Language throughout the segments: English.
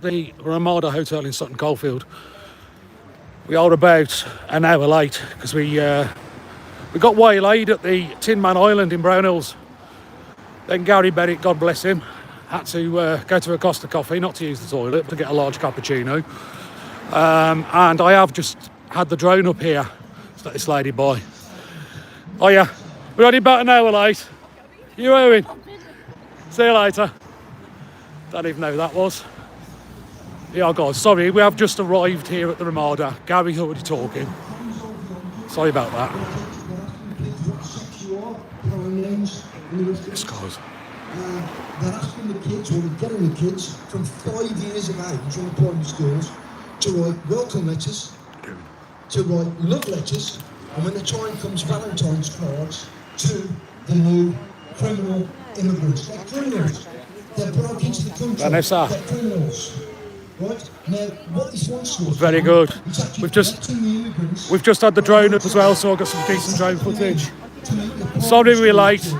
The Ramada Hotel in Sutton Coldfield. We are about an hour late because we got waylaid at the Tin Man Island in Brownhills. Then Gary Berritt, God bless him, had to go to a Costa Coffee, not to use the toilet, but to get a large cappuccino. And I have just had the drone up here to let this lady by. Oh yeah, we're only about an hour late. You Owen? See you later. Don't even know who that was. Yeah, guys, sorry, we have just arrived here at the Ramada. Gary's already talking. Sorry about that. Yes, guys. They're asking the kids, or they're getting the kids from 5 years of age in the primary schools to write welcome letters, to write love letters, and when the time comes, Valentine's cards to the new criminal immigrants. They're criminals. They're broke into the country. Vanessa. They're criminals. Right? Now, what this wants to Very good. We've just had the drone up as well, so I've got some decent drone footage. Sorry we're late.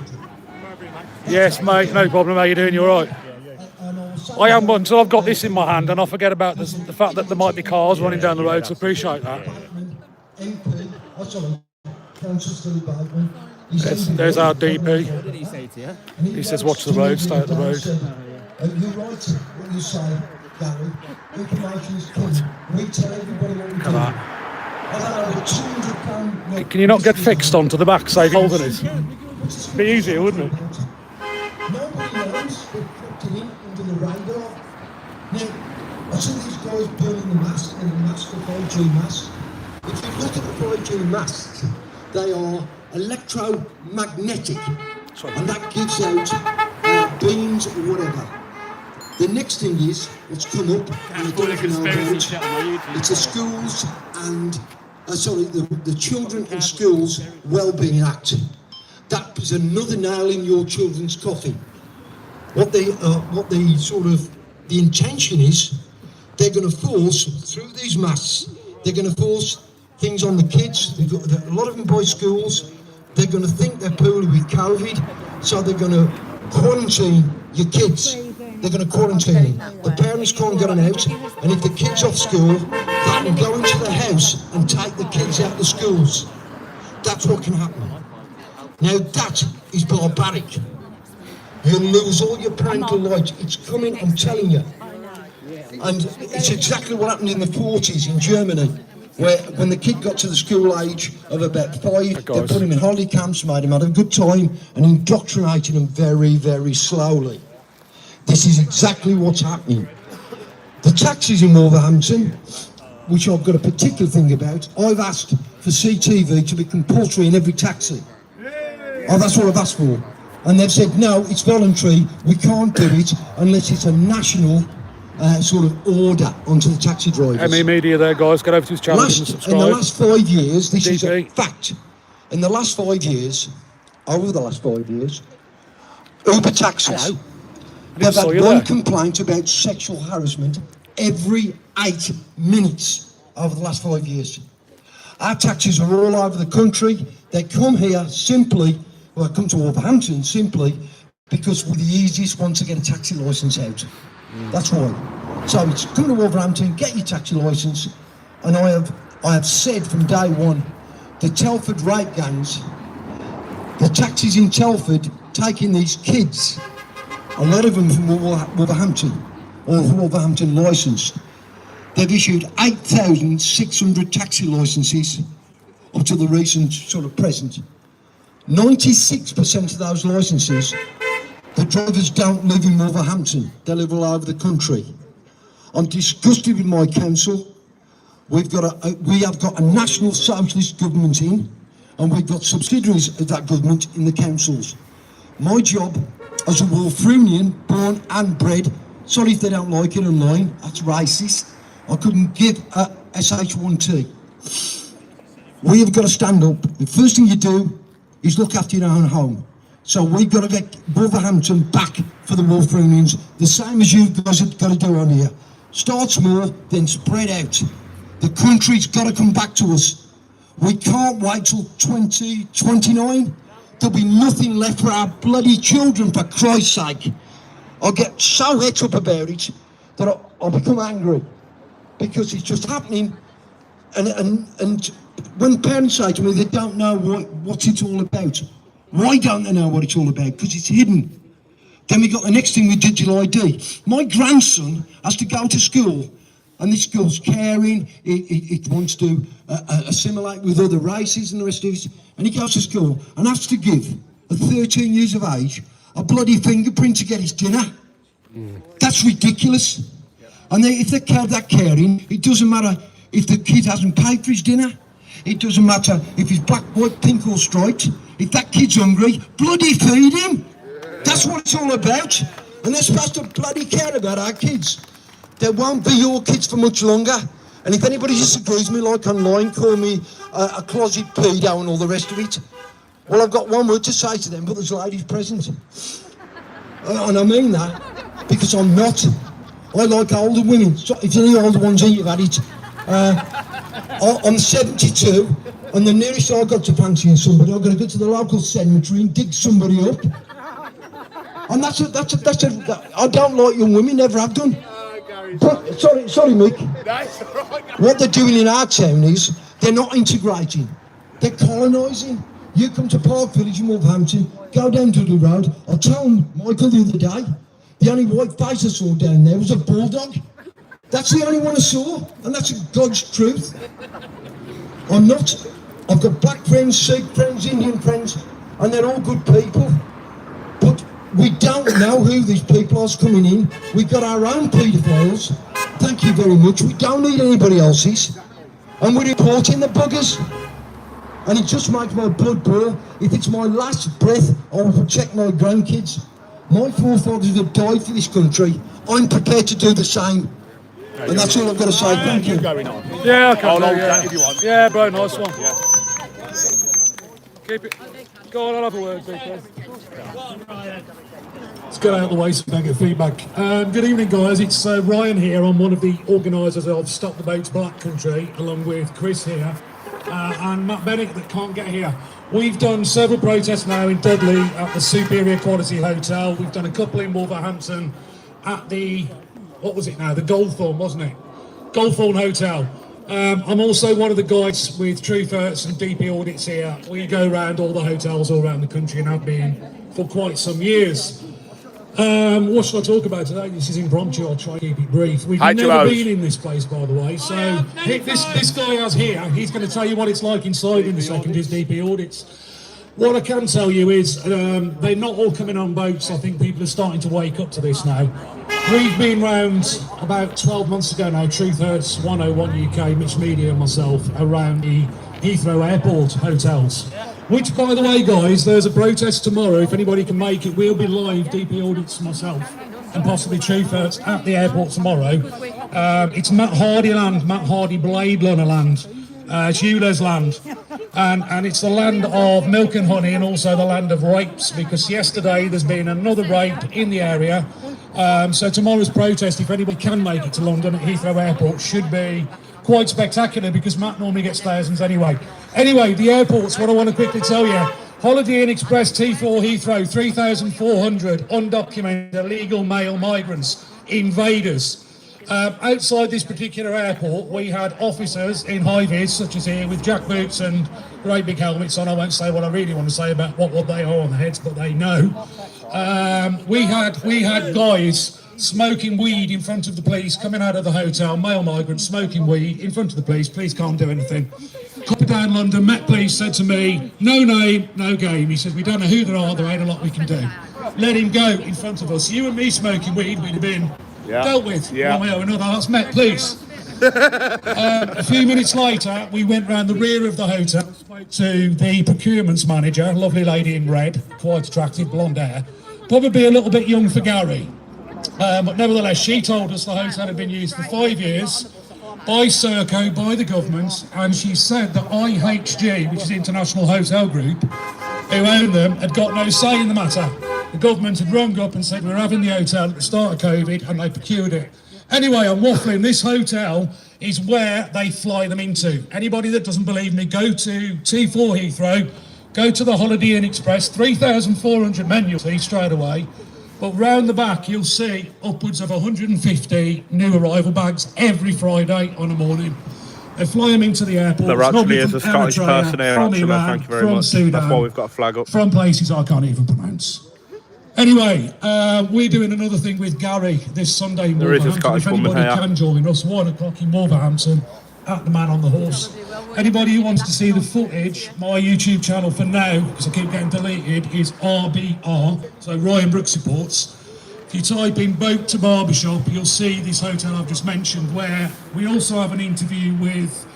Yes, mate, no problem. How you doing? You all right? I am, until I've got this in my hand, and I forget about the fact that there might be cars running down the road, so appreciate that. There's our DP. What did he say to you? He says, watch the road, stay at the road. You write what you say, Gary. Information is king. We tell everybody what we do. Look at £200. that. Can you not get fixed onto the back, say holding it? Be easier, wouldn't it? Nobody knows they've crept in under the radar. Now, I see these guys burning the mask and the mask, the 5G mask. If you look at the 5G masks, they are electromagnetic, and that gives out beams or whatever. The next thing is, what's come up, and I don't know about, it's the schools and, the Children in Schools Wellbeing Act. That is another nail in your children's coffin. The intention is, they're going to force, through these masks, they're going to force things on the kids. A lot of them by schools. They're going to think they're poorly with COVID, so they're going to quarantine your kids. They're going to quarantine them. The parents can't get them out, and if the kid's off school, they can go into the house and take the kids out of the schools. That's what can happen. Now that is barbaric. You'll lose all your parental rights. It's coming, I'm telling you. And it's exactly what happened in the 40s in Germany, where when the kid got to the school age of about 5, they put him in holiday camps, made him have a good time, and indoctrinated him very, very slowly. This is exactly what's happening. The taxis in Wolverhampton, which I've got a particular thing about, I've asked for CTV to be compulsory in every taxi. Oh, that's what I've asked for. And they've said, no, it's voluntary, we can't do it unless it's a national order onto the taxi drivers. ME Media there, guys. Get over to his channel and subscribe. In the last 5 years, this DP. is a fact. In the last 5 years, over the last 5 years, Uber taxis, they've had one complaint about sexual harassment every 8 minutes over the last 5 years. Our taxis are all over the country. They come here simply, come to Wolverhampton simply because we're the easiest one to get a taxi licence out. That's why. So it's come to Wolverhampton, get your taxi licence, and I have said from day one, the Telford rape gangs, the taxis in Telford taking these kids, a lot of them from Wolverhampton, or Wolverhampton licensed. They've issued 8,600 taxi licences up to the recent present. 96% of those licences, the drivers don't live in Wolverhampton, they live all over the country. I'm disgusted with my council. We have got a national socialist government in, and we've got subsidiaries of that government in the councils. My job as a Wolverhamptonian, born and bred, sorry if they don't like it online, that's racist, I couldn't give a SH1T. We have got to stand up. The first thing you do is look after your own home. So we've got to get Wolverhampton back for the Wolverhamptonians, the same as you guys have got to do on here. Start small, then spread out. The country's got to come back to us. We can't wait till 2029. There'll be nothing left for our bloody children, for Christ's sake. I get so het up about it that I become angry because it's just happening. And when parents say to me they don't know what it's all about, why don't they know what it's all about? Because it's hidden. Then we got the next thing with digital ID. My grandson has to go to school, and this school's caring, it wants to assimilate with other races and the rest of it, and he goes to school and has to give, at 13 years of age, a bloody fingerprint to get his dinner. That's ridiculous. And if they're that caring, it doesn't matter if the kid hasn't paid for his dinner. It doesn't matter if he's black, white, pink or striped. If that kid's hungry, bloody feed him. That's what it's all about. And they're supposed to bloody care about our kids. They won't be your kids for much longer. And if anybody disagrees with me, like online, call me a closet pedo and all the rest of it. Well, I've got one word to say to them, but there's ladies present. And I mean that because I'm not. I like older women. So if any older ones here, you've had it. I'm 72, and the nearest I got to fancying somebody, I've got to go to the local cemetery and dig somebody up. And that's I don't like young women, never have done. But, sorry, Mick. What they're doing in our town is they're not integrating. They're colonising. You come to Park Village in Wolverhampton, go down to the road. I told Michael the other day, the only white face I saw down there was a bulldog. That's the only one I saw, and that's God's truth. I'm not. I've got black friends, Sikh friends, Indian friends, and they're all good people. But we don't know who these people are coming in. We've got our own paedophiles. Thank you very much. We don't need anybody else's. And we're reporting the buggers. And it just makes my blood boil. If it's my last breath, I will protect my grandkids. My forefathers have died for this country. I'm prepared to do the same. And that's all I've got to say. Thank you. Yeah, okay. I'll hold that if you want. Yeah, bro, nice one. Yeah. Keep it. Go on, I'll have a word, people. Let's get out of the way so we don't get feedback. Good evening, guys. It's Ryan here. I'm one of the organisers of Stop the Boats Black Country, along with Chris here and Matt Bennett that can't get here. We've done several protests now in Dudley at the Superior Quality Hotel. We've done a couple in Wolverhampton at the, what was it now? The Goldthorn, wasn't it? Goldthorn Hotel. I'm also one of the guys with Truth Hurts and DP Audits here. We go around all the hotels all around the country and have been for quite some years. What should I talk about today? This is impromptu. I'll try and keep it brief. We've never been in this place, by the way. So this guy has here, he's going to tell you what it's like inside in a second, his DP Audits. What I can tell you is they're not all coming on boats. I think people are starting to wake up to this now. We've been round about 12 months ago now, Truth Hurts 101 UK, Mitch Media and myself, around the Heathrow Airport hotels. Which, by the way, guys, there's a protest tomorrow. If anybody can make it, we'll be live, DP Audits myself, and possibly Truth Hurts at the airport tomorrow. It's Matt Hardy land, Matt Hardy Blade Runner land. It's Eulers land, and it's the land of milk and honey, and also the land of rapes, because yesterday there's been another rape in the area. So tomorrow's protest, if anybody can make it to London at Heathrow Airport, should be quite spectacular, because Matt normally gets thousands anyway. Anyway, the airports, what I want to quickly tell you: Holiday Inn Express T4 Heathrow, 3,400 undocumented illegal male migrants, invaders. Outside this particular airport, we had officers in high-vis, such as here, with jack boots and great big helmets on. I won't say what I really want to say about what they are on the heads, but they know. We had guys smoking weed in front of the police, coming out of the hotel, male migrants smoking weed in front of the police. Police can't do anything. Copper down London, Met Police said to me, no name, no game. He says, we don't know who there are, there ain't a lot we can do. Let him go in front of us. You and me smoking weed, we'd have been dealt with one way or another. That's Met Police. A few minutes later, we went round the rear of the hotel, spoke to the procurements manager, lovely lady in red, quite attractive, blonde hair, probably a little bit young for Gary. But nevertheless, she told us the hotel had been used for 5 years by Serco, by the government, and she said that IHG, which is the International Hotel Group, who own them, had got no say in the matter. The government had rung up and said we're having the hotel at the start of COVID, and they procured it. Anyway, I'm waffling. This hotel is where they fly them into. Anybody that doesn't believe me, go to T4 Heathrow, go to the Holiday Inn Express, 3,400 men you'll see straight away. But round the back, you'll see upwards of 150 new arrival bags every Friday on a morning. They fly them into the airport. There actually is from a Scottish Eritrea, person here, from actually. Iran, Thank you very from much. Sudan, That's why we've got a flag up. from places I can't even pronounce. Anyway, we're doing another thing with Gary this Sunday in There is a Wolverhampton. Scottish If anybody woman here. can join us, 1 o'clock in Wolverhampton, at the Man on the Horse. Anybody who wants to see the footage, my YouTube channel for now, because I keep getting deleted, is RBR, so Ryan Brooks Reports. If you type in boat to barbershop, you'll see this hotel I've just mentioned, where we also have an interview with,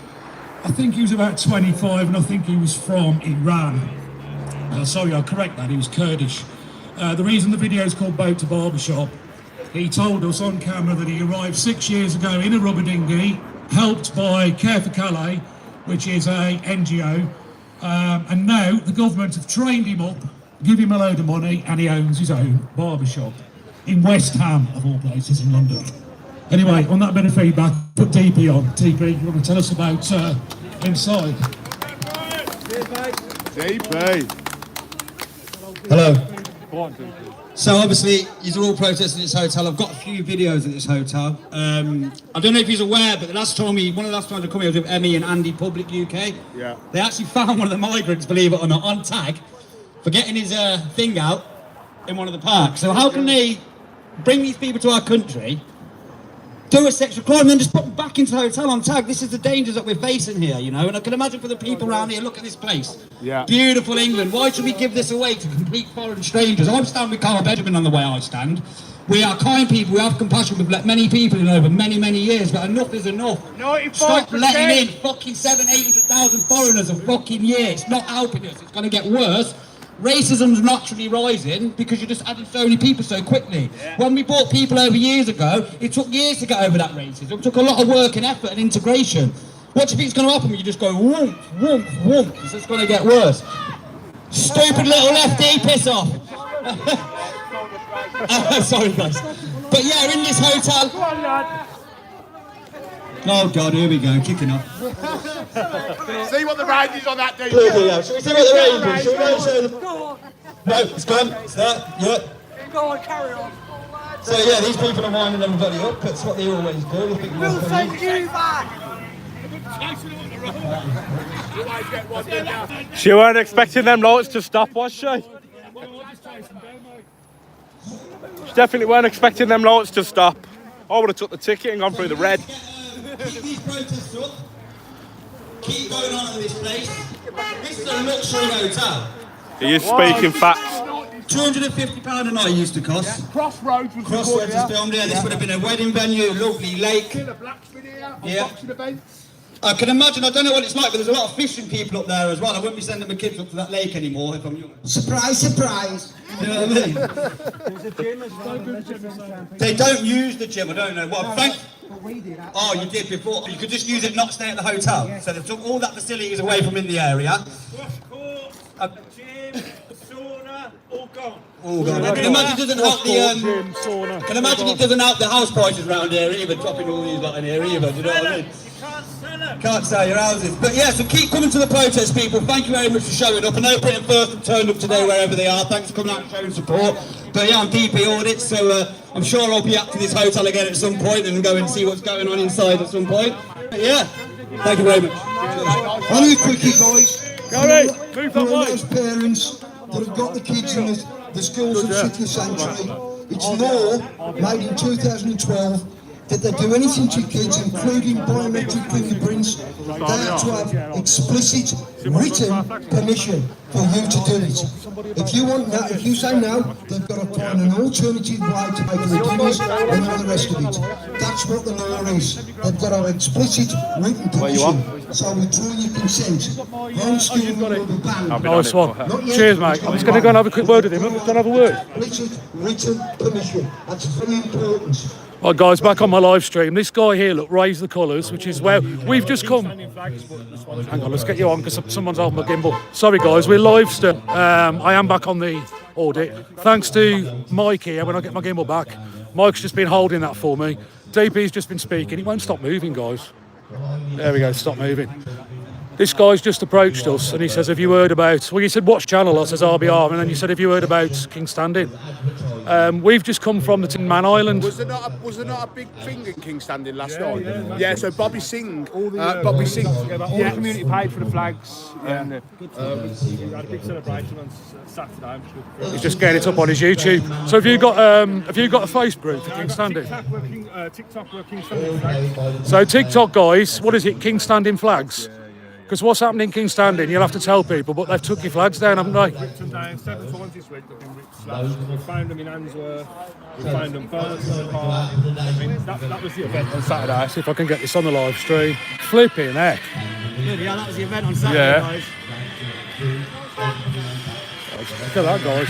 I think he was about 25, and I think he was from Iran. Sorry, I'll correct that, he was Kurdish. The reason the video is called Boat to Barbershop, he told us on camera that he arrived 6 years ago in a rubber dinghy, helped by Care for Calais, which is a NGO, and now the government have trained him up, give him a load of money, and he owns his own barbershop in West Ham, of all places, in London. Anyway, on that bit of feedback, put DP on. DP, you want to tell us about inside? DP. Hello. So obviously, you're all protesting at this hotel. I've got a few videos at this hotel. I don't know if you're aware, but one of the last times I come here was with Emmy and Andy Public UK. Yeah. They actually found one of the migrants, believe it or not, on tag for getting his thing out in one of the parks. So how can they bring these people to our country, do a sexual crime, and then just put them back into the hotel on tag? This is the dangers that we're facing here, you know. And I can imagine for the people around here, look at this place. Yeah. Beautiful England. Why should we give this away to complete foreign strangers? I'm standing with Carl Benjamin on the way I stand. We are kind people, we have compassion, we've let many people in over many, many years, but enough is enough. 95%. Stop letting in fucking 800,000 foreigners a fucking year. It's not helping us, it's going to get worse. Racism's naturally rising because you're just adding so many people so quickly. Yeah. When we brought people over years ago, it took years to get over that racism. It took a lot of work and effort and integration. What do you think is going to happen when you just go whoomp, whoomp, whoomp? It's just going to get worse. Stupid little lefty, piss off. Sorry guys. But yeah, in this hotel. Oh God, here we go, kicking off. See what the range is on that DP. Shall we see what the range is? Shall we go show them? No, it's gone. It's there. Yeah. Go on, carry on. So yeah, these people are winding everybody up. That's what they always do. We'll send you back. She weren't expecting them lights to stop, was she? She definitely weren't expecting them lights to stop. I would have took the ticket and gone through the red. Keep these protests up. Keep going on in this place. This is a luxury hotel. He is speaking facts. £250 a night used to cost. Crossroads was Crossroads is filmed here. This would have been a wedding venue, lovely lake. Yeah. I can imagine, I don't know what it's like, but there's a lot of fishing people up there as well. I wouldn't be sending my kids up to that lake anymore if I'm young. Surprise, surprise. You know what I mean? They don't use the gym, I don't know. Well, oh, you did before. You could just use it, not stay at the hotel. So they took all that facilities away from in the area. All gone. I can imagine it doesn't help the I can imagine it doesn't help the house prices around here either, dropping all these lot in here either, do you know what I mean? Can't sell your houses. But yeah, so keep coming to the protest, people. Thank you very much for showing up. I know Britain First have turned up today wherever they are. Thanks for coming out and showing support. But yeah, I'm DP Audit, so I'm sure I'll be up to this hotel again at some point and go and see what's going on inside at some point. But yeah, thank you very much. Only a quickie, guys. Gary, move For that way. those parents that have got the kids in the schools of City Sanctuary, it's law made in 2012 that they do anything to kids, including biometric fingerprints, they have to have explicit written permission for you to do it. If you want now, if you say no, they've got to find an alternative way to make the dinners and all the rest of it. That's what the law is. They've got to have explicit written permission. So withdraw your consent. Homeschooling will be banned. Nice one. Cheers, mate. I'm just going to go and have a quick word with him. I'm just going to have a word. Explicit written permission. That's very important. Right, guys, back on my live stream. This guy here, look, raise the colours, which is where we've just come. Hang on, let's get you on because someone's holding my gimbal. Sorry, guys, we're live still. I am back on the audit. Thanks to Mike here when I get my gimbal back. Mike's just been holding that for me. DP's just been speaking. He won't stop moving, guys. There we go, stop moving. This guy's just approached us and he says, have you heard about... Well, you said, watch channel, I says RBR, and then you said, have you heard about King Standing? We've just come from the Tin Man Island. Was there not a big thing in King Standing last night? Yeah, so Bobby Singh, Bobby Singh, all the community paid for the flags, and we had a big celebration on Saturday. I'm sure. He's just getting it up on his YouTube. So have you got a Facebook group for King Standing? TikTok where King Standing flags. So TikTok guys, what is it? King Standing flags? Because what's happening in King Standing, you'll have to tell people, but they've took your flags down, haven't they? Ripped them down 7 times this week. They've been ripped, slashed. We found them in Handsworth. We found them burnt in the car. I mean, that was the event on Saturday. See if I can get this on the live stream. Flipping heck. Yeah, that was the event on Saturday, guys. Look at that, guys.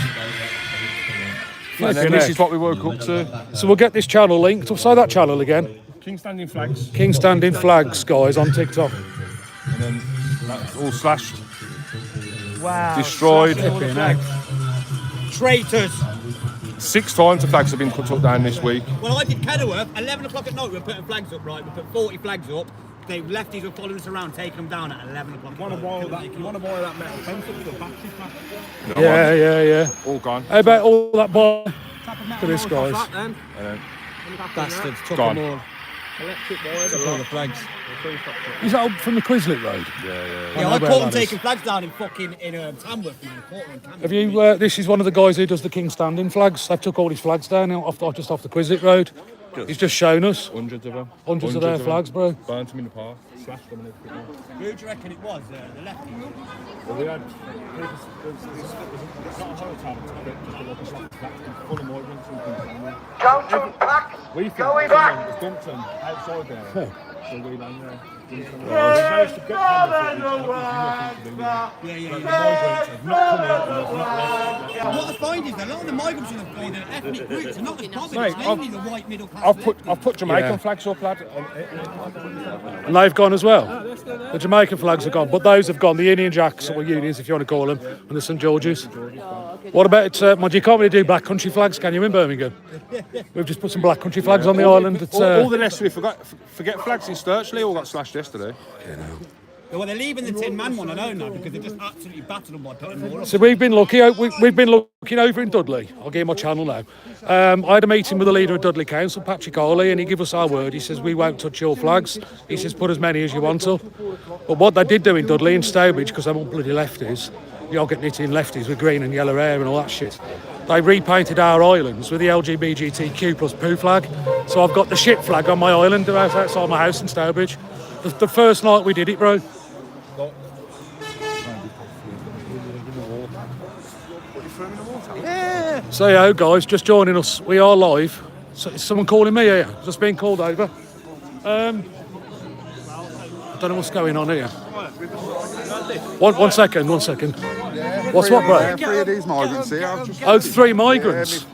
And then this is what we woke up to. So we'll get this channel linked. We'll say that channel again. King Standing flags. King Standing flags, guys, on TikTok. And then that's all slashed. Wow. Destroyed. Flipping heck. Traitors. 6 times the flags have been cut up down this week. Well, I did Kenilworth, 11 o'clock at night, we were putting flags up, right? We put 40 flags up. The lefties were following us around, taking them down at 11 o'clock. Want to borrow that metal fence up to the battery pack? Yeah. All gone. How about all that bar? Look at this, guys. Bastards, took Gone. them all. Electric wires, all the flags. Is that up from the Quizlet Road? Yeah, I caught them taking flags down in fucking Tamworth. Have you? This is one of the guys who does the King Standing flags. They've took all his flags down just off the Quizlet Road. He's just shown us. Hundreds of them. Hundreds of their flags, bro. Burnt them in the park. Slashed them and everything. Who do you reckon it was? The lefty? Well, we had people, there's not a hotel, just a local flat full of migrants and things like that. Don't back. We think Going back. it's dumped them outside there. So we land there. We managed to get cameras, but there's nothing to do with it. But the migrants have not come out and they've not left. What I find is that a lot of the migrants are the ethnic groups are not as bothered. Mate, It's mainly the white middle class. I've put Jamaican Yeah. flags up, lad. And they've gone as well. The Jamaican flags are gone, but those have gone. The Union Jacks, or Unions, if you want to call them, and the St George's. What about? You can't really do black country flags, can you? In Birmingham, we've just put some black country flags on the island. It's, All the rest we forget flags in Sturchley all got slashed yesterday. Well, they're leaving the Tin Man one, I know now, because they just absolutely battered them by putting more up. So we've been lucky. We've been looking over in Dudley. I'll give him my channel now. I had a meeting with the leader of Dudley Council, Patrick Hawley, and he gave us our word. He says we won't touch your flags. He says put as many as you want up. But what they did do in Dudley and Stowbridge, because I'm all bloody lefties, you're getting it in lefties with green and yellow hair and all that shit. They repainted our islands with the LGBTQ plus poo flag. So I've got the shit flag on my island outside my house in Stowbridge. The first night we did it, bro. So yeah, guys, just joining us. We are live. So, is someone calling me here? Just being called over. I don't know what's going on here. One second. What's what, bro? 3 of these migrants here. I've just- Oh, 3 migrants.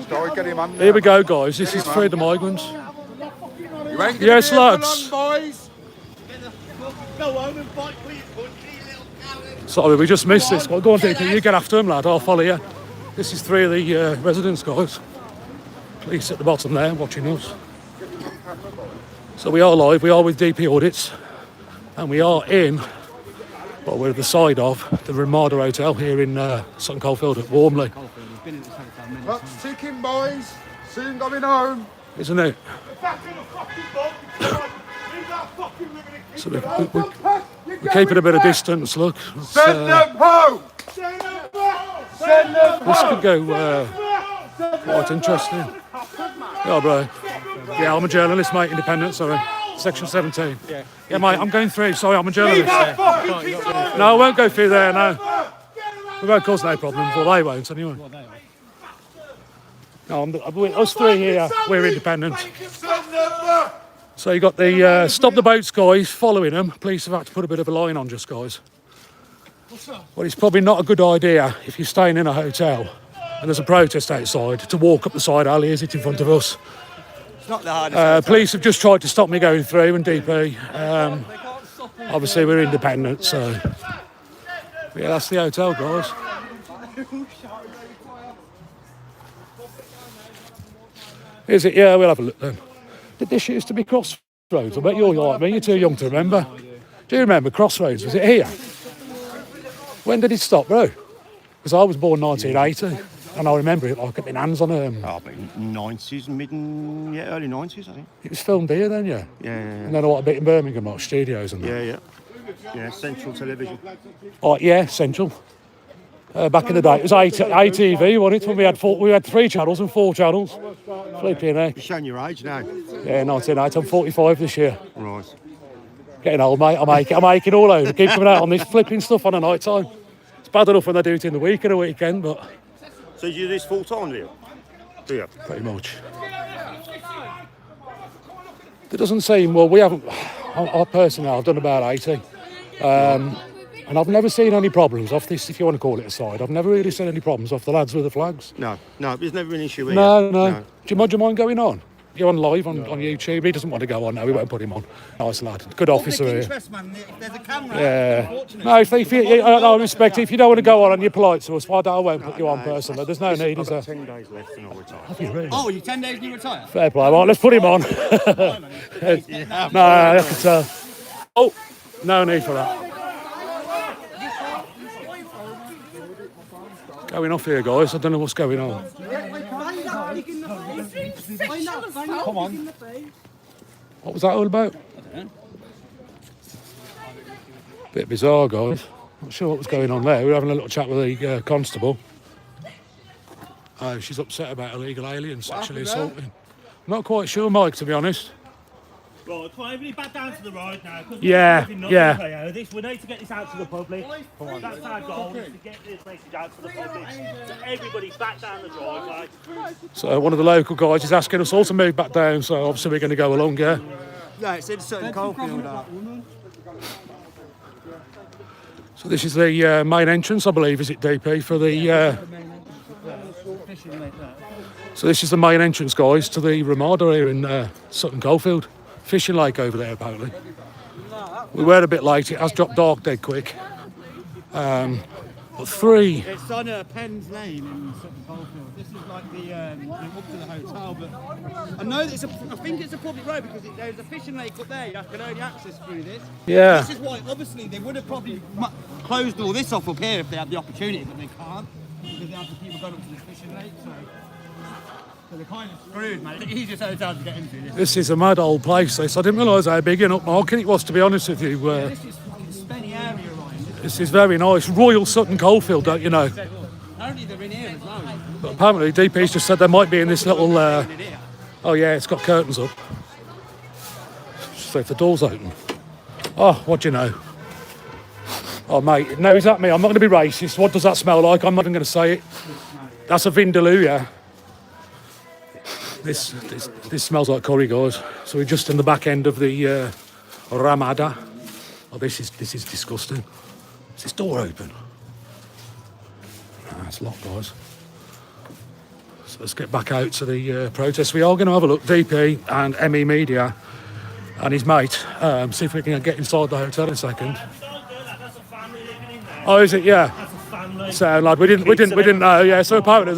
Sorry, get him on Here we go, guys. This is 3 of the migrants. You ain't gonna Yes, be here for lads. long, boys. Go home and fight for your country, little coward. Sorry, we just missed this. Well, go on, DP. You get after him, lad. I'll follow you. This is 3 of the residents, guys. Police at the bottom there, watching us. So we are live. We are with DP Audits, and we are in. Well, we're at the side of the Ramada Hotel here in Sutton Coldfield at Warmley, Clock's ticking, boys. Soon going home. isn't it? Back in the fucking boat. Leave that fucking living in So we're keeping a bit of distance. Look, it's, Send them home. Send them home. this could go quite interesting. Yeah, bro. Yeah, I'm a journalist, mate. Independent. Sorry, Section 17. Yeah, mate. I'm going through. Sorry, I'm a journalist. No, I won't go through there. No, we won't cause no problems. Well, they won't anyway. No, us 3 here. We're independent. So you got the stop the boats guys following them. Police have had to put a bit of a line on just guys. Well, it's probably not a good idea if you're staying in a hotel and there's a protest outside to walk up the side alley, is it, in front of us? It's not the hardest. Police have just tried to stop me going through, and DP. Obviously, we're independent, so yeah, that's the hotel, guys. Is it? Yeah, we'll have a look then. Did this used to be Crossroads? I bet you're like me. You're too young to remember. Do you remember Crossroads? Was it here? When did it stop, bro? Because I was born 1980, and I remember it like getting hands on them. Oh, but 90s, early 90s, I think. It was filmed here then, yeah? Yeah. And then a bit in Birmingham, like studios and that. Yeah, Central Television. Oh, yeah, Central. Back in the day, it was ITV, wasn't it? When we had 3 channels and 4 channels. Flipping heck. You're showing your age now. Yeah, 1980. I'm 45 this year. Right. Getting old, mate. I'm aching all over. Keep coming out on this flipping stuff on a night time. It's bad enough when they do it in the week and a weekend, but... So you do this full time, do you? Do you? Pretty much. It doesn't seem... Well, we haven't... I personally, I've done about 80. And I've never seen any problems off this, if you want to call it a side. I've never really seen any problems off the lads with the flags. No, there's never been an issue here. No. Do you mind going on? You're on live on YouTube. He doesn't want to go on now. We won't put him on. Nice lad. Good officer here. Interest, man. If there's a camera, Yeah. No, I respect it. If you don't want to go on and you're polite to us, I won't put you on personally. There's no need, is there? I've got 10 days left and I'll retire. Have you really? Oh, you 10 days and you retire? Fair play. Right, let's put him on. No, I have to tell. Oh, no need for that. Going off here, guys. I don't know what's going on. Come on. What was that all about? Bit bizarre, guys. Not sure what was going on there. We were having a little chat with the constable. Oh, she's upset about illegal aliens sexually assaulting. Not quite sure, Mike, to be honest. Right, come on, everybody back down to the road now. Yeah. We need to get this out to the public. That's our goal, is to get this message out to the public. So everybody back down the driveway. So one of the local guys is asking us all to move back down, so obviously we're going to go along, yeah? Yeah, it's in a certain coalfield. So this is the main entrance, I believe, is it, DP, for the... So this is the main entrance, guys, to the Ramada here in Sutton Coldfield. Fishing lake over there, apparently. We were a bit late. It has dropped dark dead quick. But 3... It's on Penn's Lane in Sutton Coldfield. This is like the up to the hotel, but I know that I think it's a public road because there's a fishing lake up there. You can only access through this. Yeah. This is why, obviously, they would have probably closed all this off up here if they had the opportunity, but they can't because they have the people going up to the fishing lake. So they're kind of screwed, mate. It's the easiest hotel to get into. This is a mad old place, this. I didn't realise how big and upmarket it was, to be honest with you. This is fucking spenny area, Ryan. This is very nice. Royal Sutton Coldfield, don't you know? Apparently they're in here as well. But apparently DP's just said they might be in this little... Oh yeah, it's got curtains up. So if the door's open. Oh, what do you know? Oh mate, no, is that me? I'm not going to be racist. What does that smell like? I'm not even going to say it. That's a Vindaloo, yeah. This smells like curry, guys. So we're just in the back end of the Ramada. Oh, this is disgusting. Is this door open? Ah, it's locked, guys. So let's get back out to the protest. We are going to have a look, DP and ME Media and his mate. See if we can get inside the hotel in a second. That's a family living in there. Oh, is it? Yeah. That's a family. Sound lad. We didn't know. Yeah. So apparently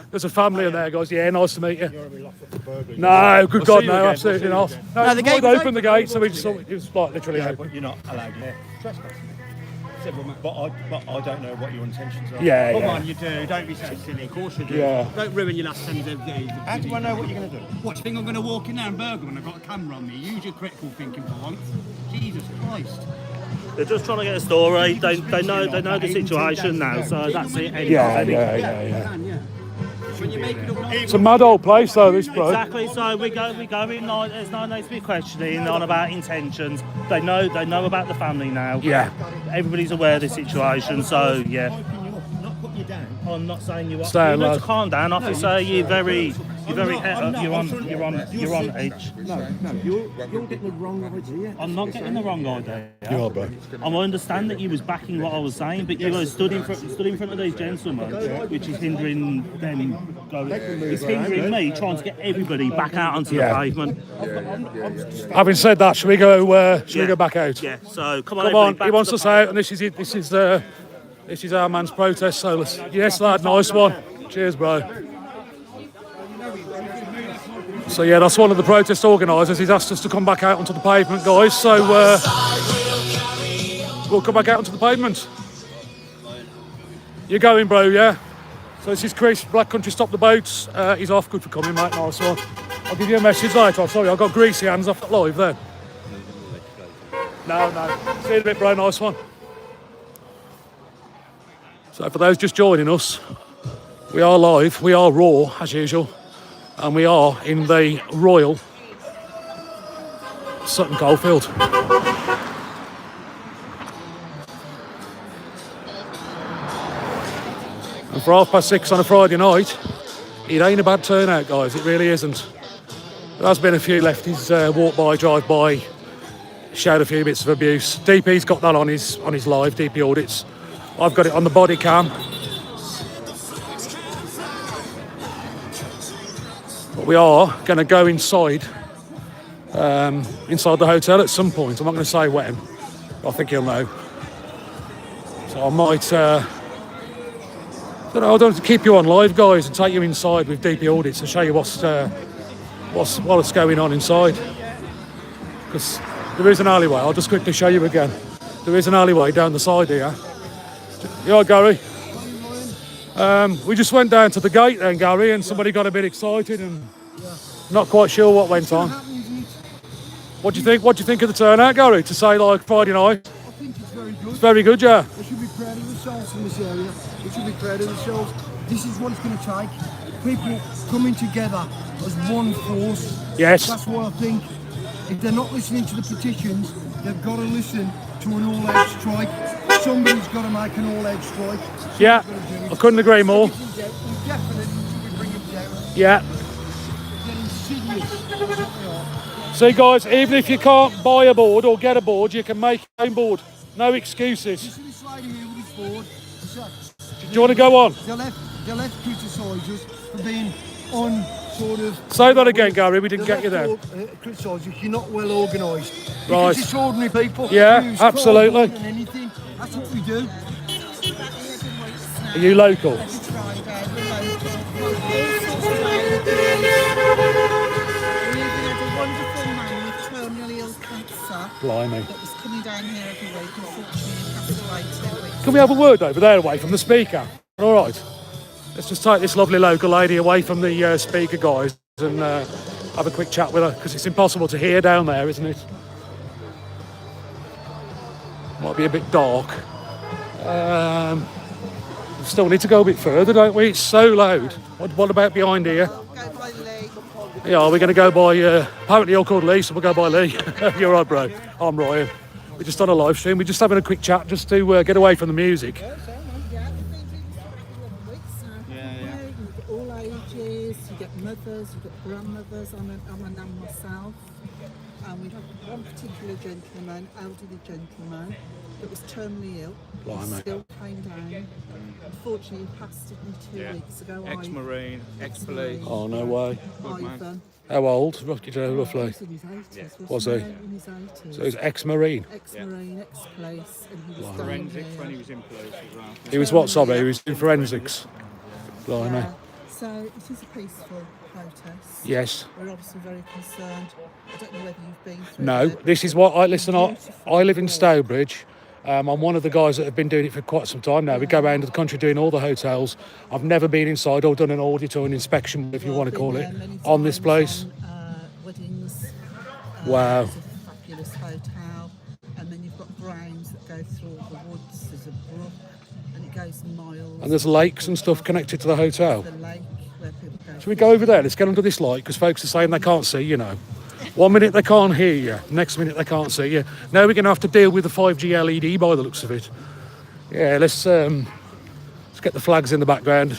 there's a family in there, guys. Yeah, nice to meet you. No, good God, no, absolutely not. No, the gate opened the gate, so we just thought it was like literally open. But you're not allowed in there. Trespass. But I don't know what your intentions are. Yeah, Come yeah. on, you do. Don't be so silly. Of course you do. Yeah. Don't ruin your last 10 days. How do I know what you're going to do? What, do you think I'm going to walk in there and burgle when I've got a camera on me? Use your critical thinking for once. Jesus Christ. They're just trying to get a story. They know the situation now, so that's it. Anyway. Yeah. When you make it up, It's a mad old place, though, this bloke. Exactly. So we go in. Like, there's no need to be questioning on about intentions. They know about the family now. Yeah. Everybody's aware of the situation. So yeah. Not put you down. I'm not saying you are. Stay You need low. to calm down, officer. You're on edge. No, you're getting the wrong idea. I'm not getting the wrong idea. You are, bro. I understand that you was backing what I was saying, but you were stood in front of these gentlemen, which is hindering them going. It's hindering me trying to get everybody back out onto the pavement. Having said that, should we go back out? Yeah. So come on. Come on, everybody, back he wants to us the out, and this is our man's protest. So yes, lad, nice one. Cheers, bro. So yeah, that's one of the protest organisers. He's asked us to come back out onto the pavement, guys. So we'll come back out onto the pavement. You're going, bro, yeah? So this is Chris, Black Country Stop the Boats. He's off, good for coming, mate, nice one. I'll give you a message later. Sorry, I've got greasy hands off that live then. No. See you in a bit, bro, nice one. So for those just joining us, we are live, we are raw, as usual. And we are in the Royal Sutton Coldfield. And for 6:30 on a Friday night, it ain't a bad turnout, guys. It really isn't. There has been a few lefties walk by, drive by, showed a few bits of abuse. DP's got that on his live, DP audits. I've got it on the body cam. But we are going to go inside the hotel at some point. I'm not going to say when. I think he'll know. So I might. I don't want to keep you on live, guys, and take you inside with DP audits and show you what's going on inside. Because there is an alleyway. I'll just quickly show you again. There is an alleyway down the side here. You all right, Gary? We just went down to the gate then, Gary, and somebody got a bit excited and not quite sure what went on. What do you think? What do you think of the turnout, Gary? To say like Friday night? I think it's very good. It's very good, yeah. They should be proud of themselves in this area. They should be proud of themselves. This is what it's going to take. People coming together as one force. Yes. That's what I think. If they're not listening to the petitions, they've got to listen to an all-out strike. Somebody's got to make an all-out strike. Yeah, I couldn't agree more. We definitely should be bringing it down. Yeah. They're insidious. That's what they are. See, guys, even if you can't buy a board or get a board, you can make your own board. No excuses. Listen to this lady here with this board. Do you want to go on? They'll have criticise us for being on sort of... Say that again, Gary, we didn't get you there. Criticise you, you're not well organised. Right. Because it's ordinary people. Yeah, who's absolutely. cardboard and anything. That's what we do. Are you local? Blimey. That was coming down here every week, unfortunately he passed away 2 weeks. Can we have a word over there away from the speaker? All right. Let's just take this lovely local lady away from the speaker, guys, and have a quick chat with her, because it's impossible to hear down there, isn't it? Might be a bit dark. We still need to go a bit further, don't we? It's so loud. What about behind here? Go by Lee. Yeah, we're going to go by, apparently you're called Lee, so we'll go by Lee. You're right, bro. I'm Ryan. We're just on a live stream. We're just having a quick chat just to get away from the music. All ages, you get mothers, you get grandmothers. I'm a nan myself. And we have one particular gentleman, elderly gentleman, that was terminally ill. Blimey. Still came down. Unfortunately, he passed it 2 weeks ago. Ex-Marine, ex-police. Oh, no way. Ivan. How old, roughly? He was in his 80s. Was he? In his 80s. So he was ex-Marine? Ex-Marine, ex-police, and he was down Forensics here. when he was in police as well. He was what, sorry? He was in forensics. Blimey. Yeah. So it is a peaceful protest. Yes. We're obviously very concerned. I don't know whether you've been through No, it. this is what I listen. I live in Stowbridge. I'm one of the guys that have been doing it for quite some time now. We go around the country doing all the hotels. I've never been inside or done an audit or an inspection, if you want to call it, on this place. Weddings. Wow. It's a fabulous hotel. And then you've got grounds that go through all the woods. There's a brook and it goes miles. And there's lakes and stuff connected to the hotel. The lake where people go. Should we go over there? Let's get under this light, because folks are saying they can't see, you know. 1 minute they can't hear you, next minute they can't see you. Now we're going to have to deal with the 5G LED by the looks of it. Yeah, let's get the flags in the background.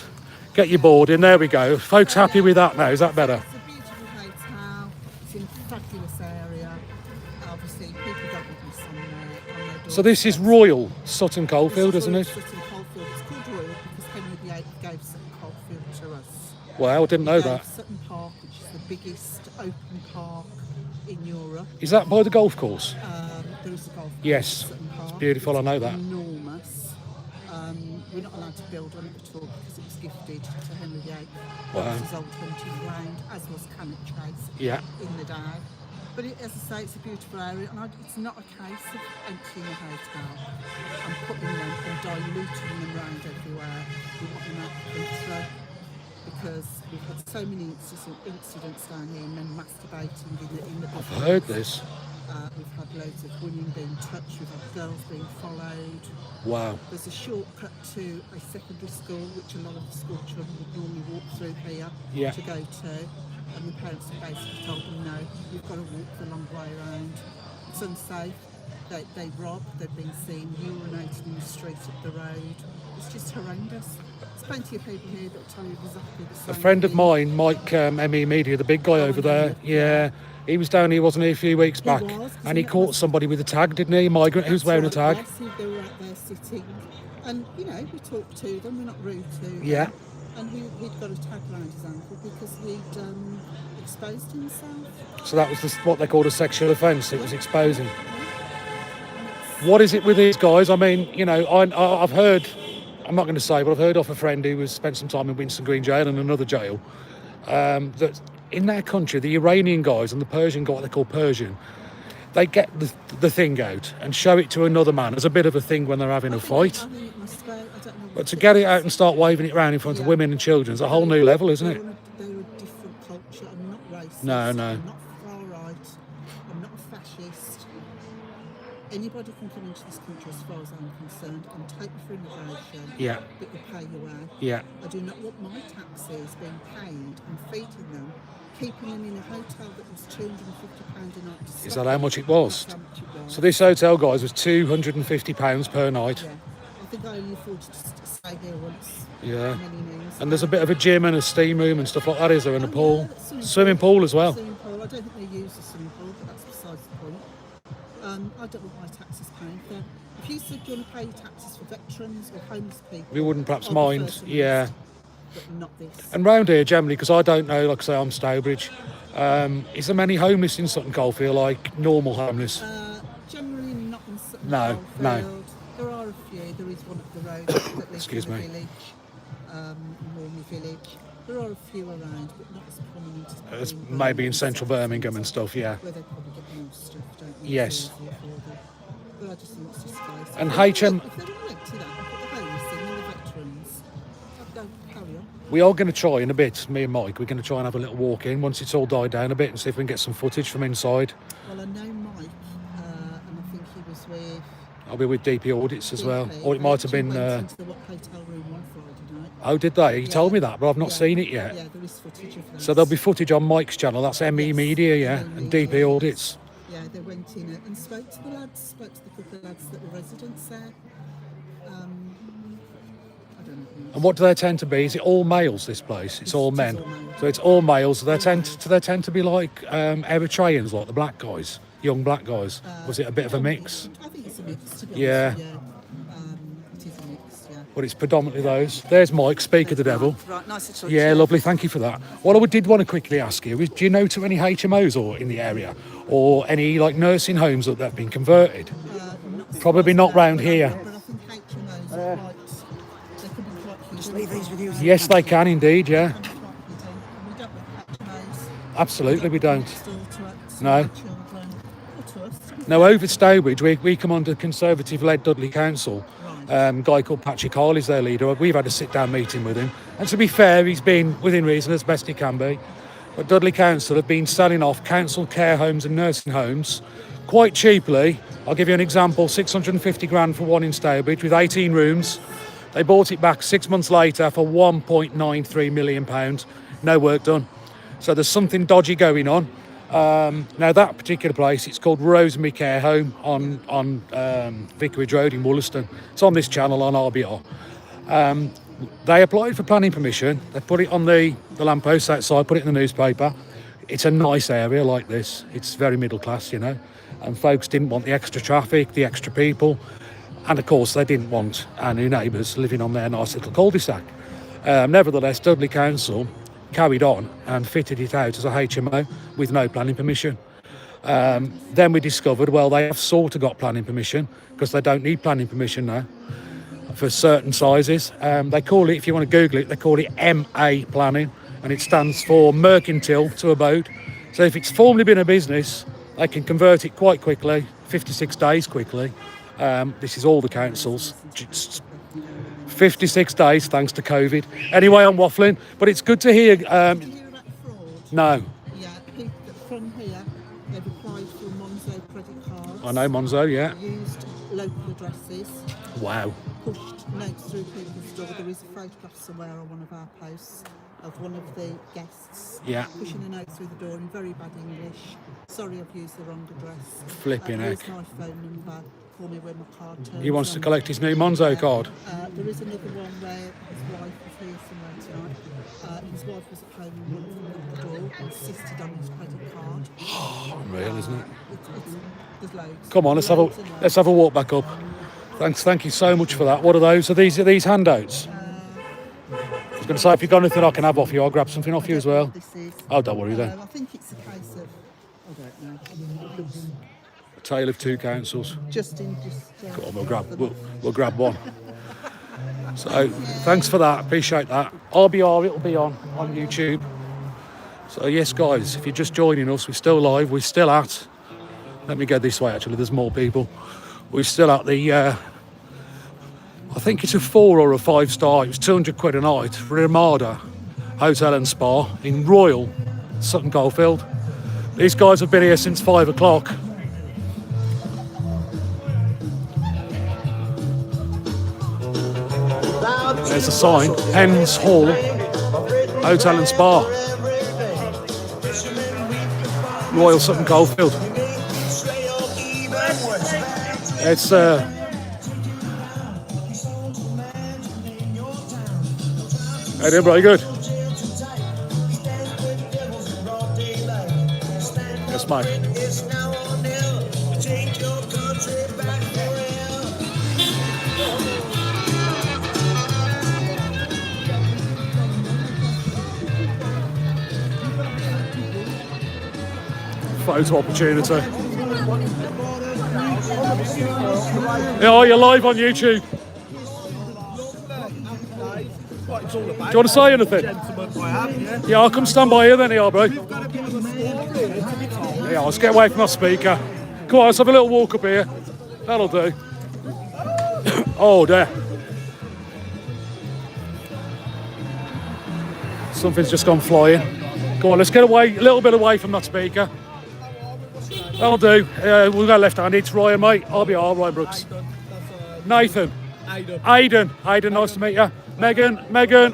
Get your board in. There we go. Folks happy with that now? Is that better? It's a beautiful hotel. It's in a fabulous area. Obviously, people don't want to be somewhere on their door. So this is Royal Sutton Coldfield, isn't it? Sutton Coldfield. It's called Royal because Henry VIII gave Sutton Coldfield to us. Wow, I didn't know He that. gave Sutton Park, which is the biggest open park in Europe. Is that by the golf course? There is a golf course. Yes. at Sutton Park. It's beautiful, I know that. Enormous. We're not allowed to build on it at all because it was gifted to Henry VIII. Wow. That was his old hunting ground, as was Cannock Chase Yeah. in the day. But as I say, it's a beautiful area, and it's not a case of emptying a hotel and putting them and diluting them around everywhere. We want them out of the country, because we've had so many incidents down here, men masturbating in the I've heard this. We've had loads of women being touched, we've had girls being followed. Wow. There's a shortcut to a secondary school, which a lot of the school children would normally walk through here to go to. And the parents have basically told them, no, you've got to walk the long way around. It's unsafe. They rob, they've been seen urinating in the street up the road. It's just horrendous. There's plenty of people here that will tell you exactly the same. A friend of thing. mine, Mike ME Media, the big guy over there, he was down here, wasn't he, a few weeks back, and he caught somebody with a tag, didn't he? A migrant who was wearing a tag. Yes, they were out there sitting, and you know, we talked to them, we're not rude to them. Yeah. And he'd got a tag around his ankle because he'd exposed himself. So that was what they called a sexual offence. It was exposing. What is it with these guys? I mean, you know, I've heard, I'm not going to say, but I've heard off a friend who spent some time in Winston Green Jail and another jail, that in their country, the Iranian guys and the Persian guy, what they call Persian, they get the thing out and show it to another man as a bit of a thing when they're having a fight. But to get it out and start waving it around in front of women and children is a whole new level, isn't it? They're a different culture. I'm not racist. No. I'm not far right. I'm not a fascist. Anybody can come into this country, as far as I'm concerned, and take you for immigration. Yeah. But you pay your way. Yeah. I do not want my taxes being paid and feeding them, keeping them in a hotel that was £250 a night. Is that how much it was? That's how much it was. So this hotel, guys, was £250 per night. Yeah. I think I only afforded to stay here once. Yeah. Many moons. And there's a bit of a gym and a steam room and stuff like that, is there? And a pool. Swimming pool as well. Swimming pool. I don't think they use the swimming pool, but that's besides the point. I don't want my taxes paid for. If you said you want to pay your taxes for veterans or homeless people, We wouldn't perhaps I'd mind. prefer to Yeah. list, but not this. And round here generally, because I don't know, like I say, I'm Stowbridge. Is there many homeless in Sutton Coldfield, like normal homeless? Generally not in Sutton No. Coldfield. There are a few. There is one up the road that lives Excuse in the me. village, Morley village. There are a few around, but not as prominent as Maybe in central Birmingham and stuff, yeah. where they probably get more stuff, don't they? Yes. It's easier for them. But I just think it's disgraceful. And If HM they don't empty that and put the homeless in and the veterans, I'd go carry on. We are going to try in a bit, me and Mike, we're going to try and have a little walk in once it's all died down a bit and see if we can get some footage from inside. Well, I know Mike, and I think he was with I'll be with DP Audits as well. DP, Or it might have and been... he went into the hotel room one Friday night. Oh, did they? He told me that, but I've not Yeah. seen it yet. Yeah, there is footage of that. So there'll be footage on Mike's channel, that's ME Yes, Media, yeah, ME and Media. DP Audits. Yeah, they went in and spoke to the lads, spoke to the couple of lads that were residents there. I don't know. And what do they tend to be? Is it all males, this place? It's all men. So it's all males. Do they tend to be like Eritreans, like the black guys, young black guys? Was it a bit of a mix? I think it's a mix, to be Yeah. honest. Yeah. It is a mix, yeah. But it's predominantly those. There's Mike, Speak of the Devil. Right, nice to talk Yeah, to you. lovely. Thank you for that. What I did want to quickly ask you is, do you know to any HMOs or in the area, or any like nursing homes that have been converted? Probably not round here. But I think HMOs are quite, they could be quite Just leave these with you. Yes, they can indeed. Yeah, We don't want HMOs. absolutely. We don't. Next door to No. our children or to us. No, over at Stowbridge, we come under Conservative-led Dudley Council. Guy called Patrick Harley's their leader. We've had a sit-down meeting with him, and to be fair, he's been within reason as best he can be. But Dudley Council have been selling off council care homes and nursing homes quite cheaply. I'll give you an example: 650 grand for one in Stowbridge with 18 rooms. They bought it back 6 months later for £1.93 million. No work done. So there's something dodgy going on. Now that particular place, it's called Rosemary Care Home on Vicarage Road in Wollaston. It's on this channel on RBR. They applied for planning permission. They put it on the lamppost outside, put it in the newspaper. It's a nice area like this. It's very middle class, you know. And folks didn't want the extra traffic, the extra people. And of course, they didn't want our new neighbours living on their nice little cul-de-sac. Nevertheless, Dudley Council carried on and fitted it out as a HMO with no planning permission. Then we discovered, well, they have sort of got planning permission because they don't need planning permission now for certain sizes. They call it, if you want to Google it, they call it MA planning, and it stands for mercantile to abode. So if it's formerly been a business They can convert it quite quickly, 56 days quickly. This is all the councils. Just 56 days thanks to COVID. Anyway, I'm waffling, but it's good to hear. Did you hear about fraud? No, Yeah, people from here, they've applied for a Monzo credit cards. I know Monzo, yeah. Used local addresses. Wow. Pushed notes through people's door. There is a photograph somewhere on one of our posts of one of the guests pushing a note through the door in very bad English. Sorry, I've used the wrong address. Flipping heck. Here's my phone number. Call me when my card turns. He wants to on. collect his new Monzo card. There is another one where his wife was here somewhere tonight. His wife was at home and wanted to knock the door, insisted on his credit card. Unreal, isn't it? There's loads. Come on, let's have a walk back up. Thank you so much for that. What are those? Are these handouts? I was going to say, if you've got anything I can have off you, I'll grab something off you as well. This is. Oh, don't worry then. I think it's a case of, I don't know. A tale of two councils. Justin, Go on, we'll grab one. So, thanks for that. Appreciate that. RBR, it'll be on YouTube. So, yes, guys, if you're just joining us, we're still live. We're still at. Let me go this way. Actually, there's more people. We're still at the. I think it's a 4 or a 5 star. It was 200 quid a night. Ramada Hotel and Spa in Royal, Sutton Coldfield. These guys have been here since 5 o'clock. There's a sign, Hens Hall, Hotel and Spa, Royal Sutton Coldfield. It's they did very good. Yes, mate. Photo opportunity. Yeah, you're live on YouTube. Do you want to say anything? Yeah, I'll come stand by here then, bro. Yeah, let's get away from our speaker. Come on, let's have a little walk up here. That'll do. Oh, there. Something's just gone flying. Go on, let's get away, a little bit away from that speaker. That'll do. We'll go left-handed. It's Ryan, mate. RBR, Ryan Brooks. Nathan. Aidan, nice to meet you. Megan,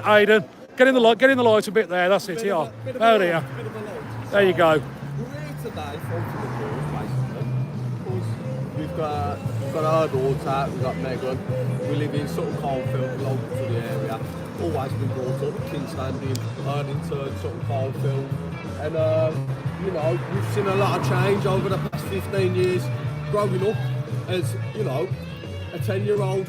Aidan. Get in the light a bit there. That's it. Here. Oh dear. There you go. We're here today for basically. We've got our daughter, we've got Megan. We live in Sutton Coldfield, local to the area. Always been brought up, King Standing, Erdington, Sutton Coldfield. And you know, we've seen a lot of change over the past 15 years. Growing up as, you know, a 10-year-old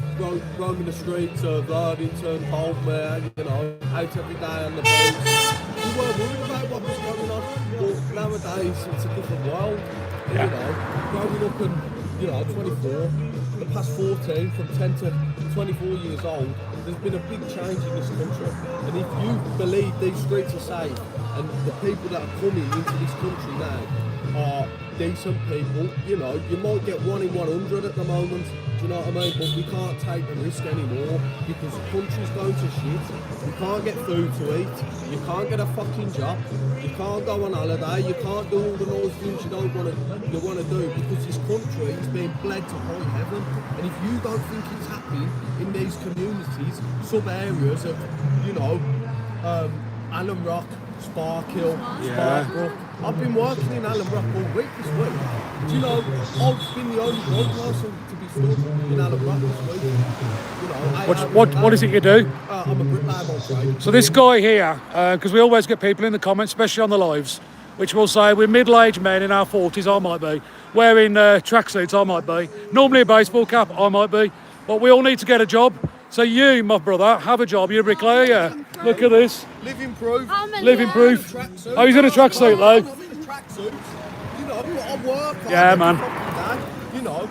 roaming the streets of Erdington, Holdmere, you know, out every day on the boats. We weren't worried about what was going on, but nowadays it's a different world. Yeah. You know, growing up and, you know, 24, the past 14, from 10 to 24 years old, there's been a big change in this country. And if you believe these streets are safe, and the people that are coming into this country now are decent people, you know, you might get 1 in 100 at the moment, do you know what I mean? But we can't take the risk anymore because the country's going to shit. You can't get food to eat, you can't get a fucking job, you can't go on holiday, you can't do all the nice things you want to do because this country is being bled to high heaven. And if you don't think it's happening in these communities, sub-areas of, you know, Allen Rock, Sparkill, Sparkbrook. I've been working in Allen Rock all week this week. Do you know, I've been the only one person to be stood in Allen Rock this week. You know, what is it you do? I'm a bricklayer by trade. So this guy here, because we always get people in the comments, especially on the lives, which will say we're middle-aged men in our 40s, I might be, wearing tracksuits, I might be, normally a baseball cap, I might be, but we all need to get a job. So you, my brother, have a job. You're a bricklayer, yeah. Look at this. Living proof. Living proof. Oh, he's in a tracksuit though. I'm in a tracksuit. You know, but I work. Yeah, man. You know,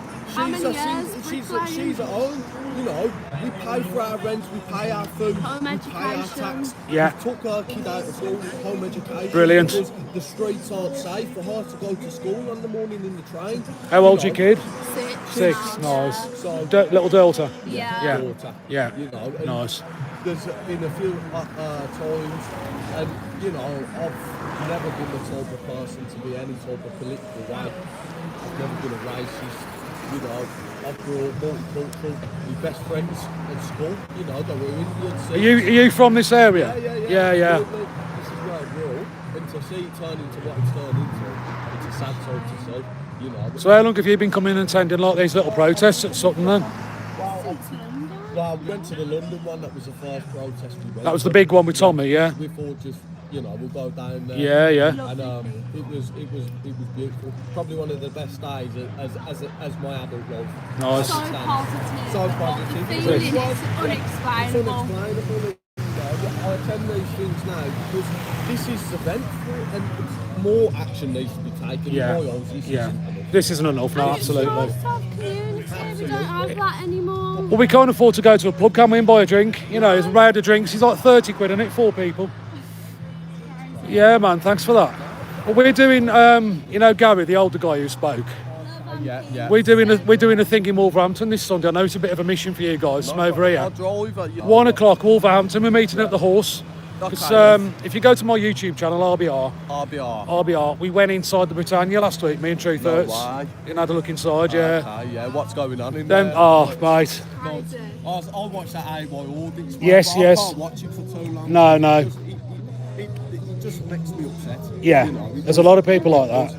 she's at home. You know, we pay for our rent, we pay our food, we pay our tax. Yeah. We took our kid out of school, home education. Brilliant. Because the streets aren't safe for her to go to school on the morning in the train. How old's your kid? 6. 6, nice. So, Little daughter? Yeah. daughter. Yeah, You know, and nice. there's been a few times, and you know, I've never been the type of person to be any type of political way. I've never been a racist. You know, I've brought multicultural. My best friends at school, you know, they were Indians. Are you from this area? Yeah. This is where I grew up, and to see it turn into what it's turned into, it's a sad sight to see. You know. So how long have you been coming and attending like these little protests at Sutton then? Well, we went to the London one. That was the first protest we went. That was the big one with Tommy, yeah? We thought just, you know, we'll go down there. Yeah. And it was beautiful. Probably one of the best days as my adult life. Nice. So positive. So positive. The feeling is unexplainable. It's unexplainable. I attend these things now because this is eventful and more action needs to be taken. This isn't enough, no, absolutely. We don't have that anymore. Well, we can't afford to go to a pub, can we, and buy a drink? You know, it's a round of drinks. It's like 30 quid, isn't it? 4 people. Yeah, man, thanks for that. Well, we're doing, you know, Gary, the older guy who spoke. Yeah. We're doing a thing in Wolverhampton this Sunday. I know it's a bit of a mission for you guys from over here. 1 o'clock, Wolverhampton. We're meeting at the Horse. Because if you go to my YouTube channel, RBR, we went inside the Britannia last week, me and Truth Hurts. And had a look inside, yeah. Okay, yeah, what's going on in there? Oh, mate. I watched that AY audit. Yes. I can't watch it for too long. No. It just makes me upset. Yeah, you know, there's a lot of people like that.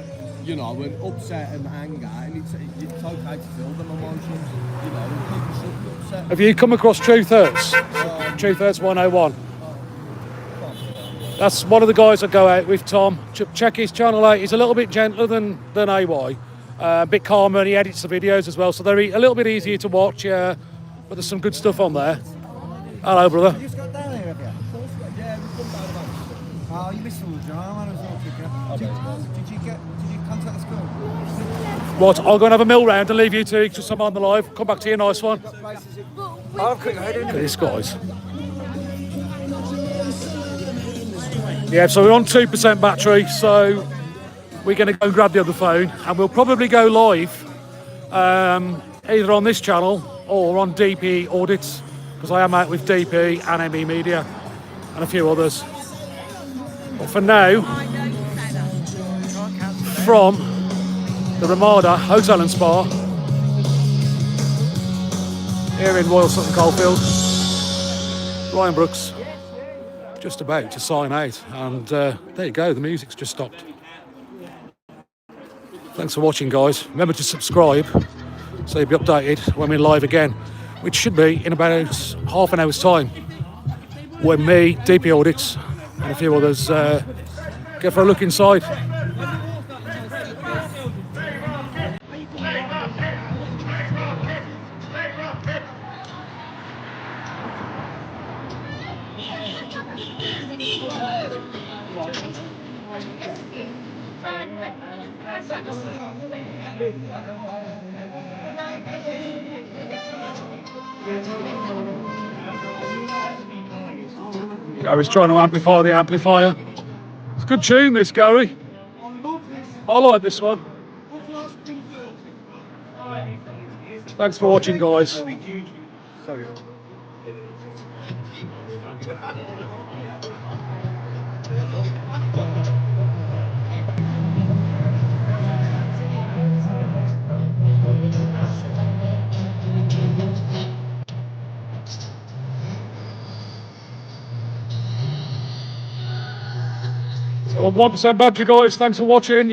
You know, when upset and anger, and it's okay to feel them emotions. You know, people should be upset. Have you come across Truth Hurts? Truth Hurts 101. That's one of the guys I go out with, Tom. Check his channel out. He's a little bit gentler than AY. A bit calmer, and he edits the videos as well, so they're a little bit easier to watch, but there's some good stuff on there. Hello, brother. You just got down here, have you? Yeah, we come down about. Oh, you missed all the drama as well, did you contact the school? What, I'll go and have a mill round and leave you two, just I'm on the live. Come back to you, nice one. I've quick head in. Look at this, guys. Yeah, so we're on 2% battery, so we're going to go and grab the other phone, and we'll probably go live either on this channel or on DP Audits, because I am out with DP and ME Media and a few others. But for now, from the Ramada Hotel and Spa here in Royal Sutton Coldfield, Ryan Brooks just about to sign out, and there you go, the music's just stopped. Thanks for watching, guys. Remember to subscribe so you'll be updated when we're live again, which should be in about half an hour's time, when me, DP Audits and a few others go for a look inside. Gary's trying to amplify the amplifier. It's a good tune, this, Gary. I like this one. Thanks for watching, guys. Sorry. So 1% battery, guys. Thanks for watching.